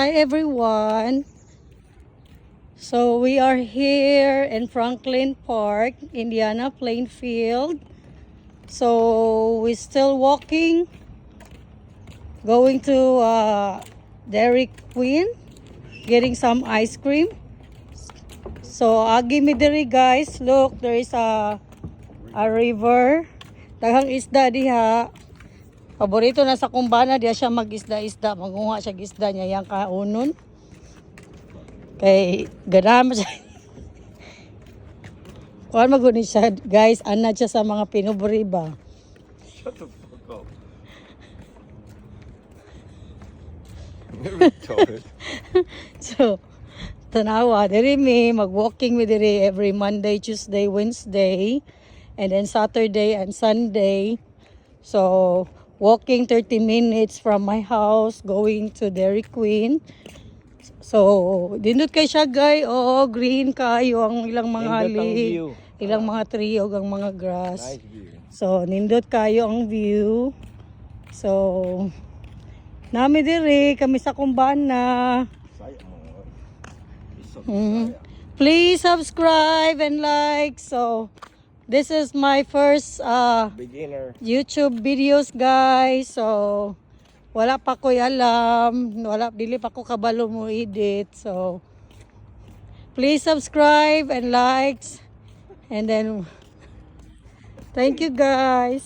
Hi everyone. So we are here in Franklin Park, Indiana Plainfield. So we're still walking, going to Dairy Queen, getting some ice cream. So agi mi diri guys, look, there is a river. Daghang isda diha. Paborito na sa kumbana diya siya mag-isda-isda, magunga siya isda niya yang kaunon. Kay ganam siya. Kuan maguni siya guys, anad siya sa mga pinubri ba. Shut the fuck up. You're retarded. So tanawa diri mi mag-walking mi diri every Monday, Tuesday, Wednesday, and then Saturday and Sunday. So walking 30 minutes from my house going to Dairy Queen. So dindot kay siya guys, oh green kayo ang ilang mga Nindot ang lig, view. ilang mga tree ug ang mga grass. Nice view. So nindot kayo ang view. So nami diri kami sa kumbana. Please subscribe and like. So this is my first Beginner. YouTube videos guys. So wala pa ko alam, dili pa ko kabalo mo edit. So please subscribe and likes, and then thank you guys.